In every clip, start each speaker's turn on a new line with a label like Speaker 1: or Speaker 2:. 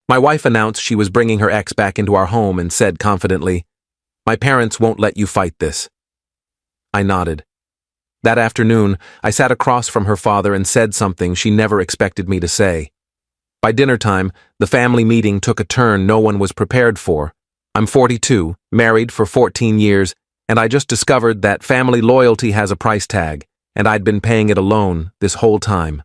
Speaker 1: My wife announced she was bringing her ex back into our home and said confidently, "My parents won't let you fight this." I nodded. That afternoon, I sat across from her father and said something she never expected me to say. By dinner time, the family meeting took a turn no one was prepared for. I'm 42, married for 14 years, and I just discovered that family loyalty has a price tag, and I'd been paying it alone this whole time.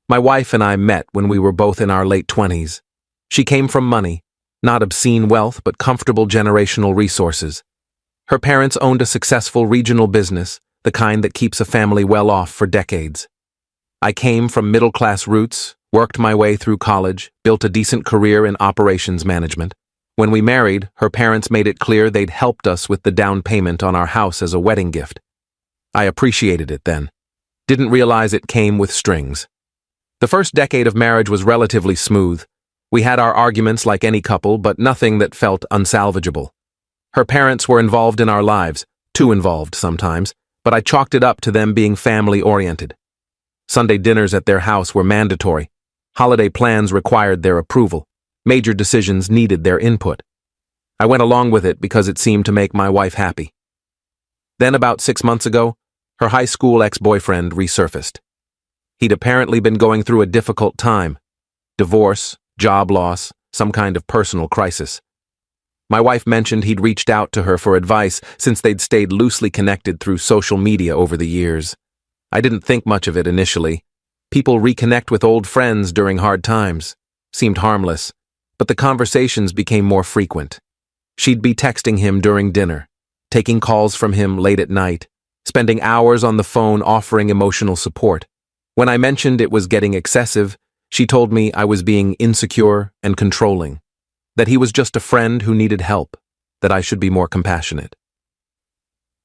Speaker 1: My wife and I met when we were both in our late 20s. She came from money, not obscene wealth, but comfortable generational resources. Her parents owned a successful regional business, the kind that keeps a family well off for decades. I came from middle-class roots, worked my way through college, built a decent career in operations management. When we married, her parents made it clear they'd helped us with the down payment on our house as a wedding gift. I appreciated it then. Didn't realize it came with strings. The first decade of marriage was relatively smooth. We had our arguments like any couple, but nothing that felt unsalvageable. Her parents were involved in our lives, too involved sometimes, but I chalked it up to them being family-oriented. Sunday dinners at their house were mandatory. Holiday plans required their approval. Major decisions needed their input. I went along with it because it seemed to make my wife happy. Then about 6 months ago, her high school ex-boyfriend resurfaced. He'd apparently been going through a difficult time. Divorce, job loss, some kind of personal crisis. My wife mentioned he'd reached out to her for advice since they'd stayed loosely connected through social media over the years. I didn't think much of it initially. People reconnect with old friends during hard times. Seemed harmless, but the conversations became more frequent. She'd be texting him during dinner, taking calls from him late at night, spending hours on the phone offering emotional support. When I mentioned it was getting excessive, she told me I was being insecure and controlling, that he was just a friend who needed help, that I should be more compassionate.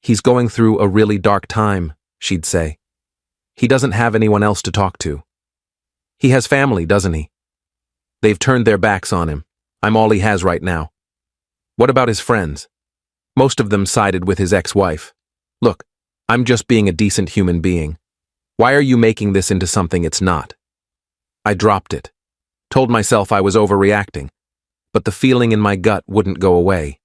Speaker 1: "He's going through a really dark time," she'd say. "He doesn't have anyone else to talk to. He has family, doesn't he? They've turned their backs on him. I'm all he has right now. What about his friends? Most of them sided with his ex-wife. Look, I'm just being a decent human being. Why are you making this into something it's not?" I dropped it. Told myself I was overreacting, but the feeling in my gut wouldn't go away.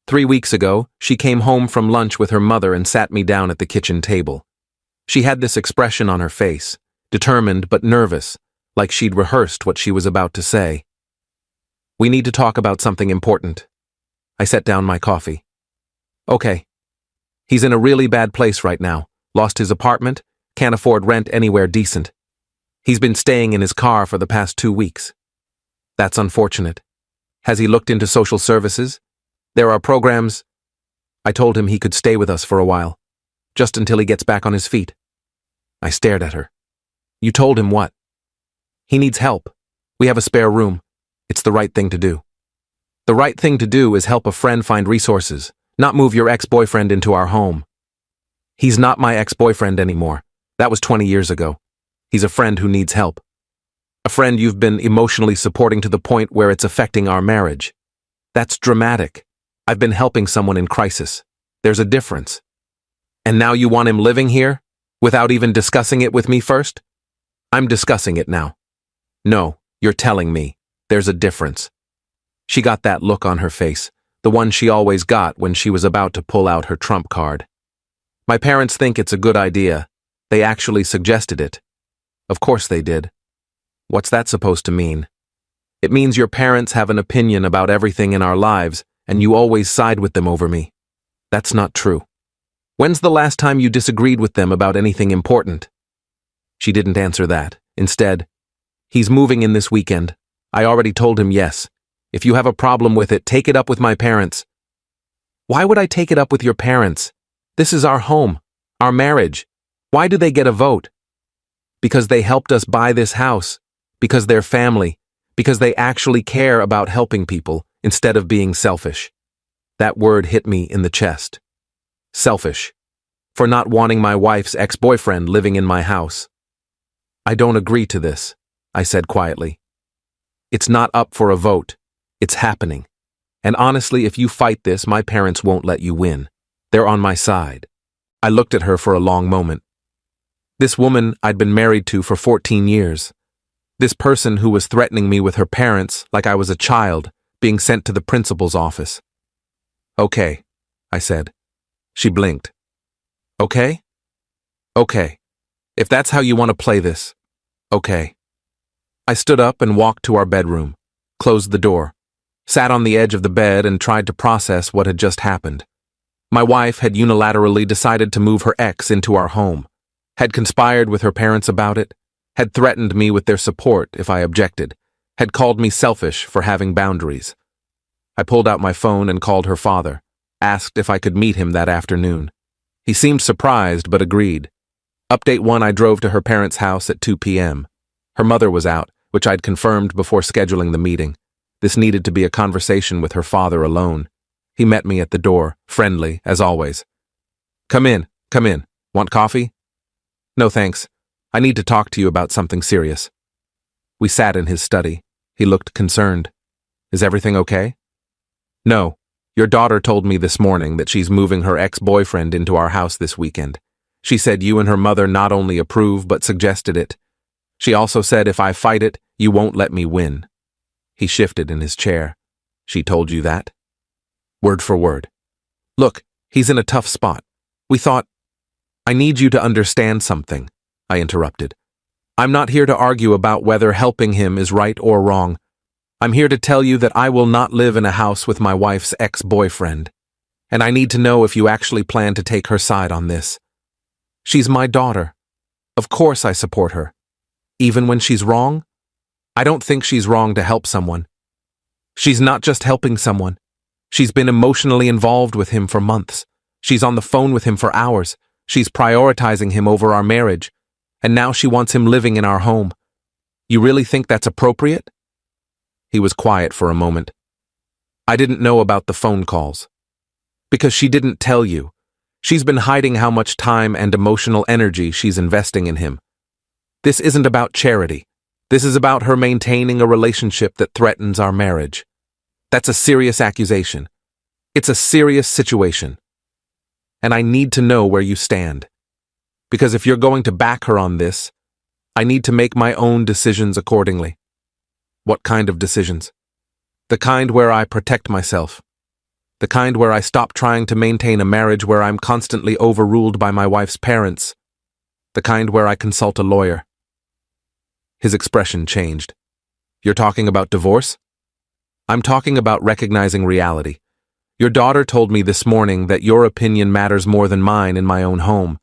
Speaker 1: 3 weeks ago, she came home from lunch with her mother and sat me down at the kitchen table. She had this expression on her face, determined but nervous, like she'd rehearsed what she was about to say. "We need to talk about something important." I set down my coffee. "Okay. He's in a really bad place right now. Lost his apartment, can't afford rent anywhere decent. He's been staying in his car for the past 2 weeks. That's unfortunate. Has he looked into social services? There are programs." I told him he could stay with us for a while, just until he gets back on his feet. I stared at her. "You told him what?" "He needs help. We have a spare room. It's the right thing to do." "The right thing to do is help a friend find resources, not move your ex-boyfriend into our home." "He's not my ex-boyfriend anymore. That was 20 years ago. He's a friend who needs help. A friend you've been emotionally supporting to the point where it's affecting our marriage. That's dramatic. I've been helping someone in crisis. There's a difference. And now you want him living here, without even discussing it with me first?" "I'm discussing it now." "No, you're telling me. There's a difference." She got that look on her face, the one she always got when she was about to pull out her trump card. "My parents think it's a good idea. They actually suggested it." "Of course they did." "What's that supposed to mean?" "It means your parents have an opinion about everything in our lives, and you always side with them over me." "That's not true." "When's the last time you disagreed with them about anything important?" She didn't answer that. Instead, "He's moving in this weekend. I already told him yes. If you have a problem with it, take it up with my parents." "Why would I take it up with your parents? This is our home, our marriage. Why do they get a vote?" "Because they helped us buy this house. Because they're family. Because they actually care about helping people instead of being selfish." That word hit me in the chest. Selfish. For not wanting my wife's ex-boyfriend living in my house. "I don't agree to this," I said quietly. "It's not up for a vote. It's happening. And honestly, if you fight this, my parents won't let you win. They're on my side." I looked at her for a long moment. This woman I'd been married to for 14 years. This person who was threatening me with her parents like I was a child, being sent to the principal's office. Okay, I said. She blinked. Okay? Okay. If that's how you want to play this, okay. I stood up and walked to our bedroom, closed the door, sat on the edge of the bed and tried to process what had just happened. My wife had unilaterally decided to move her ex into our home, had conspired with her parents about it, had threatened me with their support if I objected, had called me selfish for having boundaries. I pulled out my phone and called her father, asked if I could meet him that afternoon. He seemed surprised but agreed. Update 1, I drove to her parents' house at 2 p.m. Her mother was out, which I'd confirmed before scheduling the meeting. This needed to be a conversation with her father alone. He met me at the door, friendly, as always. Come in. Want coffee? No thanks. I need to talk to you about something serious. We sat in his study. He looked concerned. Is everything okay? No. Your daughter told me this morning that she's moving her ex-boyfriend into our house this weekend. She said you and her mother not only approve but suggested it. She also said if I fight it, you won't let me win. He shifted in his chair. She told you that? Word for word. Look, he's in a tough spot. We thought... I need you to understand something, I interrupted. I'm not here to argue about whether helping him is right or wrong. I'm here to tell you that I will not live in a house with my wife's ex-boyfriend. And I need to know if you actually plan to take her side on this. She's my daughter. Of course I support her. Even when she's wrong? I don't think she's wrong to help someone. She's not just helping someone. She's been emotionally involved with him for months. She's on the phone with him for hours. She's prioritizing him over our marriage. And now she wants him living in our home. You really think that's appropriate? He was quiet for a moment. I didn't know about the phone calls. Because she didn't tell you. She's been hiding how much time and emotional energy she's investing in him. This isn't about charity. This is about her maintaining a relationship that threatens our marriage. That's a serious accusation. It's a serious situation. And I need to know where you stand. Because if you're going to back her on this, I need to make my own decisions accordingly. What kind of decisions? The kind where I protect myself. The kind where I stop trying to maintain a marriage where I'm constantly overruled by my wife's parents. The kind where I consult a lawyer. His expression changed. You're talking about divorce? I'm talking about recognizing reality. Your daughter told me this morning that your opinion matters more than mine in my own home.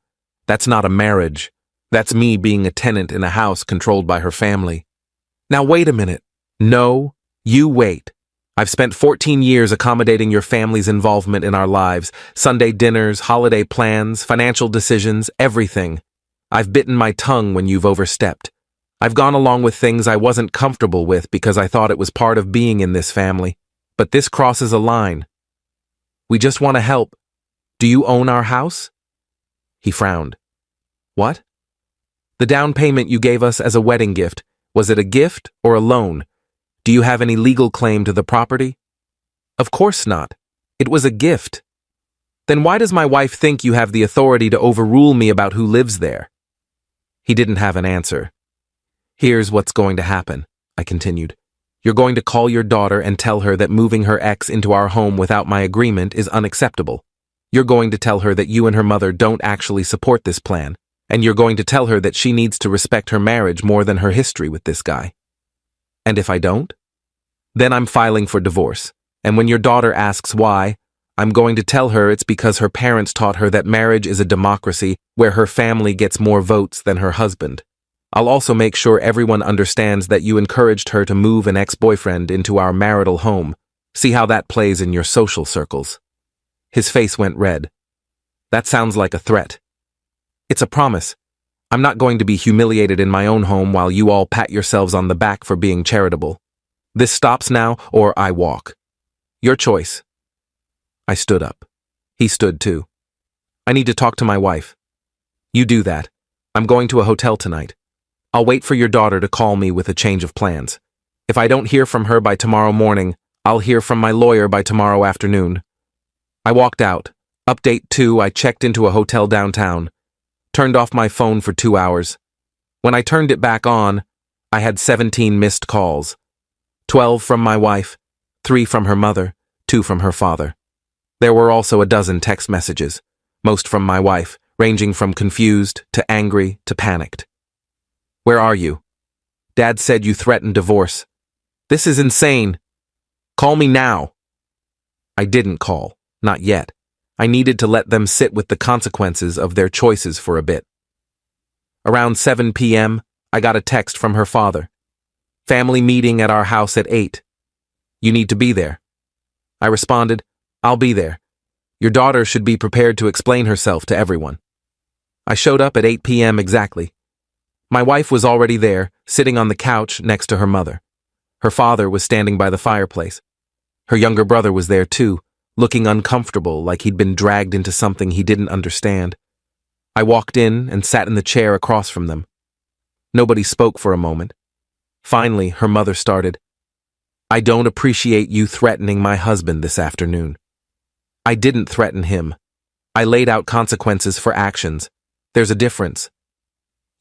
Speaker 1: That's not a marriage. That's me being a tenant in a house controlled by her family. Now wait a minute. No, you wait. I've spent 14 years accommodating your family's involvement in our lives. Sunday dinners, holiday plans, financial decisions, everything. I've bitten my tongue when you've overstepped. I've gone along with things I wasn't comfortable with because I thought it was part of being in this family. But this crosses a line. We just want to help. Do you own our house? He frowned. What? The down payment you gave us as a wedding gift, was it a gift or a loan? Do you have any legal claim to the property? Of course not. It was a gift. Then why does my wife think you have the authority to overrule me about who lives there? He didn't have an answer. Here's what's going to happen, I continued. You're going to call your daughter and tell her that moving her ex into our home without my agreement is unacceptable. You're going to tell her that you and her mother don't actually support this plan, and you're going to tell her that she needs to respect her marriage more than her history with this guy. And if I don't? Then I'm filing for divorce, and when your daughter asks why, I'm going to tell her it's because her parents taught her that marriage is a democracy where her family gets more votes than her husband. I'll also make sure everyone understands that you encouraged her to move an ex-boyfriend into our marital home. See how that plays in your social circles. His face went red. That sounds like a threat. It's a promise. I'm not going to be humiliated in my own home while you all pat yourselves on the back for being charitable. This stops now, or I walk. Your choice. I stood up. He stood too. I need to talk to my wife. You do that. I'm going to a hotel tonight. I'll wait for your daughter to call me with a change of plans. If I don't hear from her by tomorrow morning, I'll hear from my lawyer by tomorrow afternoon. I walked out. Update 2, I checked into a hotel downtown. Turned off my phone for 2 hours. When I turned it back on, I had 17 missed calls. 12 from my wife, 3 from her mother, 2 from her father. There were also a dozen text messages, most from my wife, ranging from confused to angry to panicked. Where are you? Dad said you threatened divorce. This is insane. Call me now. I didn't call, not yet. I needed to let them sit with the consequences of their choices for a bit. Around 7 p.m., I got a text from her father. Family meeting at our house at 8. You need to be there. I responded, I'll be there. Your daughter should be prepared to explain herself to everyone. I showed up at 8 p.m. exactly. My wife was already there, sitting on the couch next to her mother. Her father was standing by the fireplace. Her younger brother was there too, looking uncomfortable like he'd been dragged into something he didn't understand. I walked in and sat in the chair across from them. Nobody spoke for a moment. Finally, her mother started, I don't appreciate you threatening my husband this afternoon. I didn't threaten him. I laid out consequences for actions. There's a difference.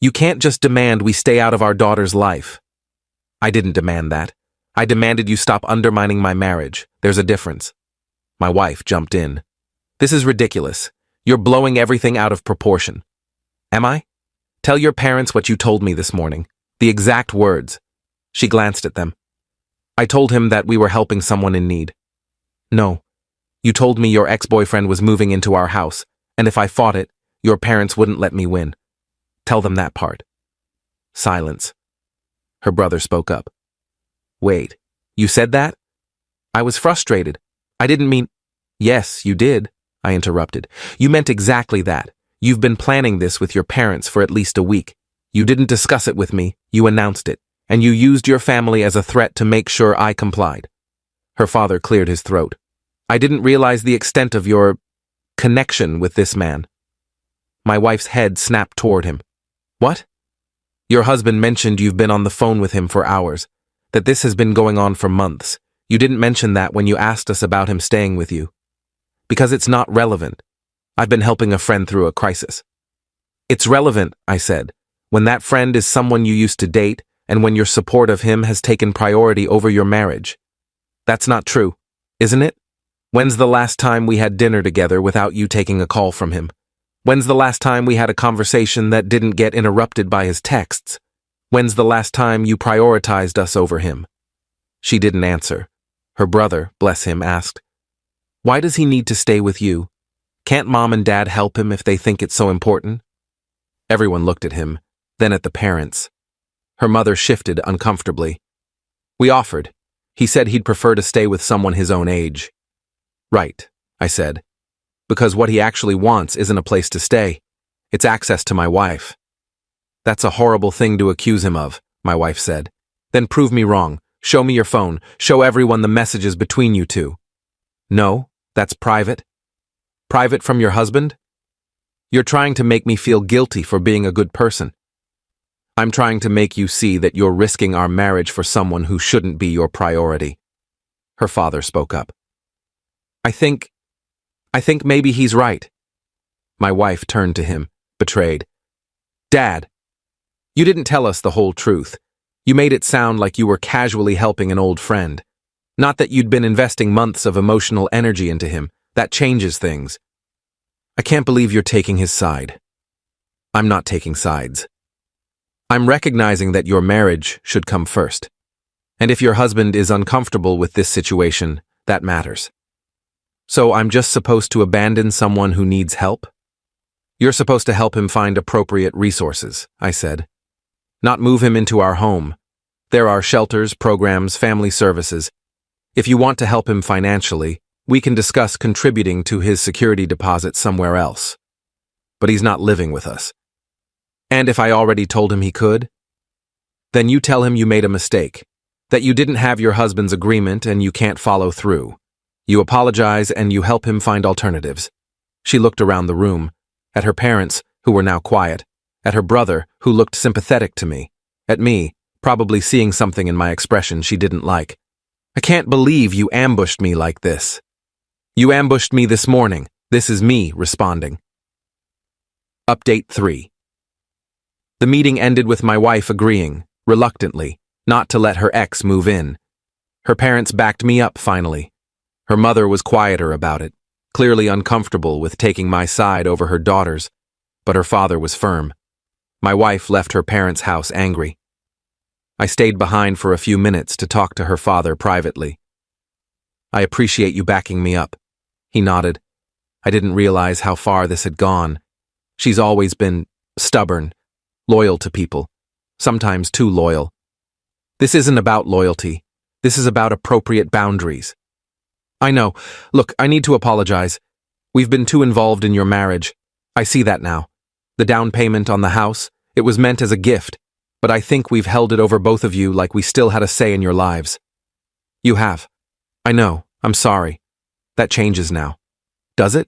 Speaker 1: You can't just demand we stay out of our daughter's life. I didn't demand that. I demanded you stop undermining my marriage. There's a difference. My wife jumped in. This is ridiculous. You're blowing everything out of proportion. Am I? Tell your parents what you told me this morning. The exact words. She glanced at them. I told him that we were helping someone in need. No. You told me your ex-boyfriend was moving into our house, and if I fought it, your parents wouldn't let me win. Tell them that part. Silence. Her brother spoke up. Wait, you said that? I was frustrated. I didn't mean... Yes, you did, I interrupted. You meant exactly that. You've been planning this with your parents for at least a week. You didn't discuss it with me, you announced it, and you used your family as a threat to make sure I complied. Her father cleared his throat. I didn't realize the extent of your connection with this man. My wife's head snapped toward him. What? Your husband mentioned you've been on the phone with him for hours, that this has been going on for months. You didn't mention that when you asked us about him staying with you. Because it's not relevant. I've been helping a friend through a crisis. It's relevant, I said, when that friend is someone you used to date and when your support of him has taken priority over your marriage. That's not true, isn't it? When's the last time we had dinner together without you taking a call from him? When's the last time we had a conversation that didn't get interrupted by his texts? When's the last time you prioritized us over him? She didn't answer. Her brother, bless him, asked, Why does he need to stay with you? Can't mom and dad help him if they think it's so important? Everyone looked at him, then at the parents. Her mother shifted uncomfortably. We offered. He said he'd prefer to stay with someone his own age. Right, I said. Because what he actually wants isn't a place to stay. It's access to my wife. That's a horrible thing to accuse him of, my wife said. Then prove me wrong. Show me your phone. Show everyone the messages between you two. No, that's private. Private from your husband? You're trying to make me feel guilty for being a good person. I'm trying to make you see that you're risking our marriage for someone who shouldn't be your priority. Her father spoke up. I think maybe he's right. My wife turned to him, betrayed. Dad, you didn't tell us the whole truth. You made it sound like you were casually helping an old friend. Not that you'd been investing months of emotional energy into him. That changes things. I can't believe you're taking his side. I'm not taking sides. I'm recognizing that your marriage should come first. And if your husband is uncomfortable with this situation, that matters. So I'm just supposed to abandon someone who needs help? You're supposed to help him find appropriate resources, I said. Not move him into our home. There are shelters, programs, family services. If you want to help him financially, we can discuss contributing to his security deposit somewhere else. But he's not living with us. And if I already told him he could? Then you tell him you made a mistake, that you didn't have your husband's agreement and you can't follow through. You apologize and you help him find alternatives. She looked around the room, at her parents, who were now quiet, at her brother, who looked sympathetic to me, at me, probably seeing something in my expression she didn't like. I can't believe you ambushed me like this. You ambushed me this morning. This is me responding. Update 3. The meeting ended with my wife agreeing, reluctantly, not to let her ex move in. Her parents backed me up finally. Her mother was quieter about it, clearly uncomfortable with taking my side over her daughter's, but her father was firm. My wife left her parents' house angry. I stayed behind for a few minutes to talk to her father privately. "I appreciate you backing me up." He nodded. I didn't realize how far this had gone. She's always been stubborn, loyal to people, sometimes too loyal. This isn't about loyalty. This is about appropriate boundaries. "I know. Look, I need to apologize. We've been too involved in your marriage. I see that now. The down payment on the house, it was meant as a gift, but I think we've held it over both of you like we still had a say in your lives." "You have. I know. I'm sorry. That changes now. Does it?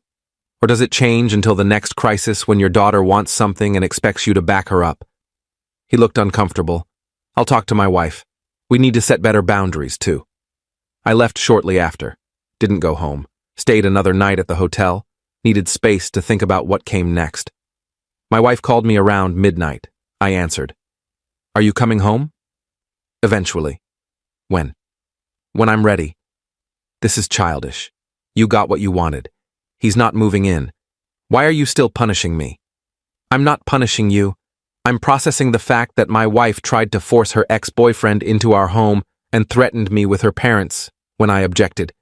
Speaker 1: Or does it change until the next crisis when your daughter wants something and expects you to back her up?" He looked uncomfortable. "I'll talk to my wife. We need to set better boundaries, too." I left shortly after. Didn't go home. Stayed another night at the hotel. Needed space to think about what came next. My wife called me around midnight. I answered. "Are you coming home?" "Eventually." "When?" "When I'm ready." "This is childish. You got what you wanted. He's not moving in. Why are you still punishing me?" "I'm not punishing you. I'm processing the fact that my wife tried to force her ex-boyfriend into our home and threatened me with her parents when I objected."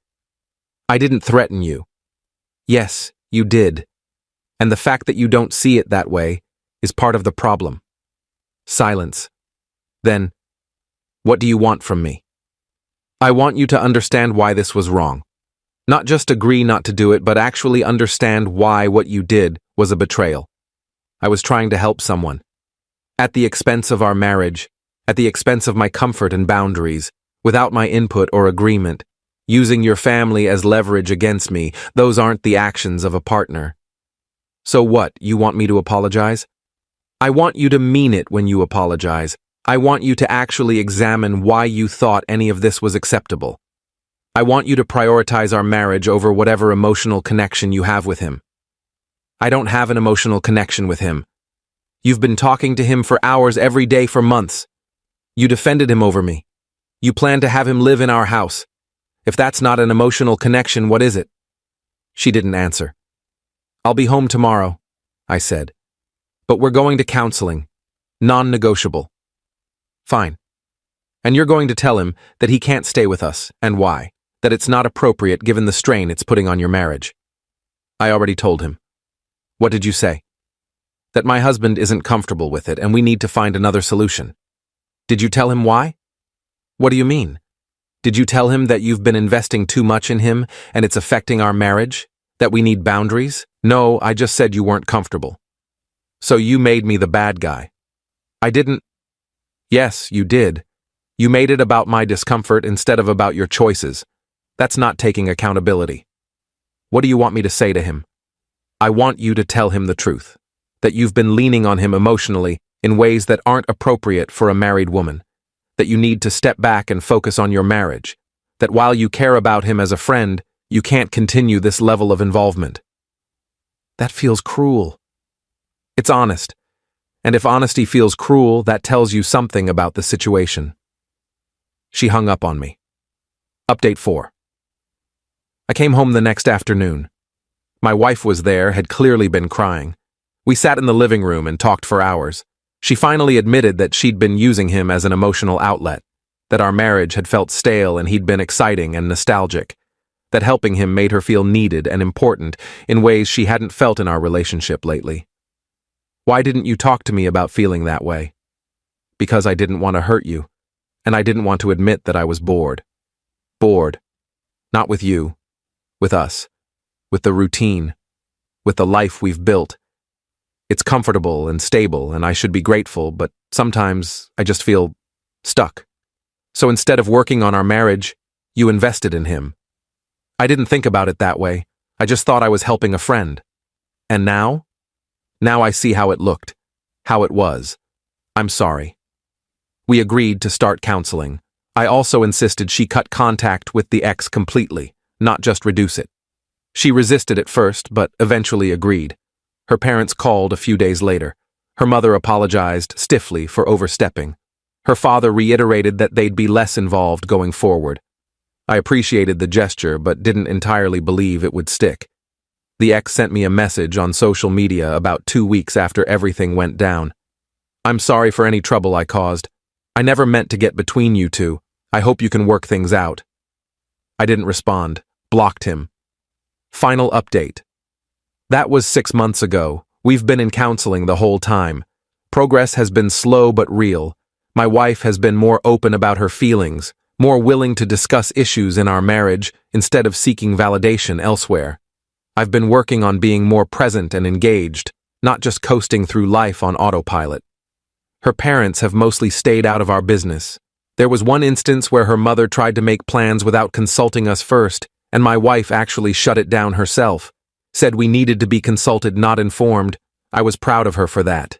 Speaker 1: "I didn't threaten you." "Yes, you did. And the fact that you don't see it that way is part of the problem." Silence. Then, "What do you want from me?" "I want you to understand why this was wrong. Not just agree not to do it, but actually understand why what you did was a betrayal. I was trying to help someone. At the expense of our marriage, at the expense of my comfort and boundaries, without my input or agreement, using your family as leverage against me. Those aren't the actions of a partner." "So what, you want me to apologize?" "I want you to mean it when you apologize. I want you to actually examine why you thought any of this was acceptable. I want you to prioritize our marriage over whatever emotional connection you have with him." "I don't have an emotional connection with him. You've been talking to him for hours every day for months. You defended him over me. You plan to have him live in our house. If that's not an emotional connection, what is it?" She didn't answer. "I'll be home tomorrow," I said. "But we're going to counseling. Non-negotiable." "Fine. And you're going to tell him that he can't stay with us, and why. That it's not appropriate given the strain it's putting on your marriage." "I already told him." "What did you say?" "That my husband isn't comfortable with it and we need to find another solution." "Did you tell him why?" "What do you mean? Did you tell him that you've been investing too much in him and it's affecting our marriage? That we need boundaries?" "No, I just said you weren't comfortable." "So you made me the bad guy." "I didn't." "Yes, you did. You made it about my discomfort instead of about your choices. That's not taking accountability." "What do you want me to say to him?" "I want you to tell him the truth. That you've been leaning on him emotionally in ways that aren't appropriate for a married woman. That you need to step back and focus on your marriage. That while you care about him as a friend, you can't continue this level of involvement." That feels cruel. It's honest. And if honesty feels cruel, that tells you something about the situation. She hung up on me. Update 4. I came home the next afternoon. My wife was there, had clearly been crying. We sat in the living room and talked for hours. She finally admitted that she'd been using him as an emotional outlet, that our marriage had felt stale and he'd been exciting and nostalgic, that helping him made her feel needed and important in ways she hadn't felt in our relationship lately. "Why didn't you talk to me about feeling that way?" "Because I didn't want to hurt you, and I didn't want to admit that I was bored." "Bored. Not with you. With us. With the routine. With the life we've built. It's comfortable and stable, and I should be grateful, but sometimes I just feel stuck. So instead of working on our marriage, you invested in him. I didn't think about it that way. I just thought I was helping a friend. And now? Now I see how it looked. How it was. I'm sorry." We agreed to start counseling. I also insisted she cut contact with the ex completely, not just reduce it. She resisted at first, but eventually agreed. Her parents called a few days later. Her mother apologized stiffly for overstepping. Her father reiterated that they'd be less involved going forward. I appreciated the gesture, but didn't entirely believe it would stick. The ex sent me a message on social media about 2 weeks after everything went down. "I'm sorry for any trouble I caused. I never meant to get between you two. I hope you can work things out." I didn't respond, blocked him. Final update. That was 6 months ago. We've been in counseling the whole time. Progress has been slow but real. My wife has been more open about her feelings, more willing to discuss issues in our marriage instead of seeking validation elsewhere. I've been working on being more present and engaged, not just coasting through life on autopilot. Her parents have mostly stayed out of our business. There was one instance where her mother tried to make plans without consulting us first, and my wife actually shut it down herself, said we needed to be consulted, not informed. I was proud of her for that.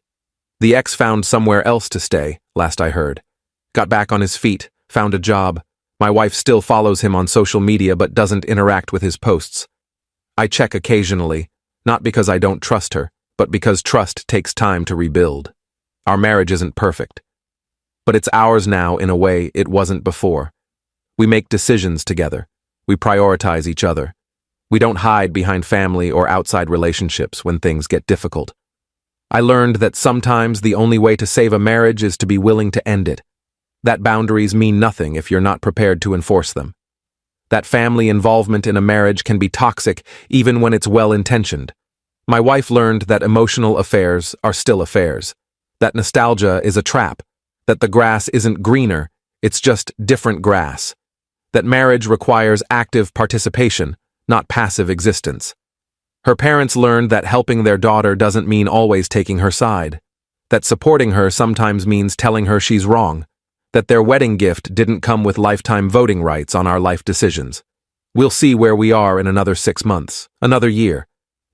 Speaker 1: The ex found somewhere else to stay, last I heard. Got back on his feet, found a job. My wife still follows him on social media but doesn't interact with his posts. I check occasionally, not because I don't trust her, but because trust takes time to rebuild. Our marriage isn't perfect, but it's ours now in a way it wasn't before. We make decisions together. We prioritize each other. We don't hide behind family or outside relationships when things get difficult. I learned that sometimes the only way to save a marriage is to be willing to end it. That boundaries mean nothing if you're not prepared to enforce them. That family involvement in a marriage can be toxic even when it's well-intentioned. My wife learned that emotional affairs are still affairs. That nostalgia is a trap. That the grass isn't greener, it's just different grass. That marriage requires active participation, not passive existence. Her parents learned that helping their daughter doesn't mean always taking her side. That supporting her sometimes means telling her she's wrong. That their wedding gift didn't come with lifetime voting rights on our life decisions. We'll see where we are in another 6 months, another year.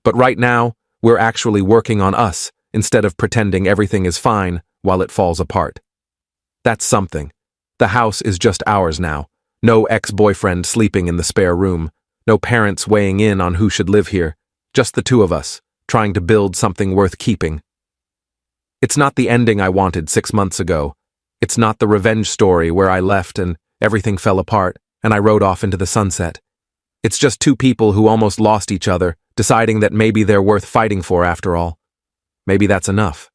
Speaker 1: But right now, we're actually working on us instead of pretending everything is fine while it falls apart. That's something. The house is just ours now. No ex-boyfriend sleeping in the spare room. No parents weighing in on who should live here. Just the two of us, trying to build something worth keeping. It's not the ending I wanted 6 months ago. It's not the revenge story where I left and everything fell apart and I rode off into the sunset. It's just two people who almost lost each other, deciding that maybe they're worth fighting for after all. Maybe that's enough.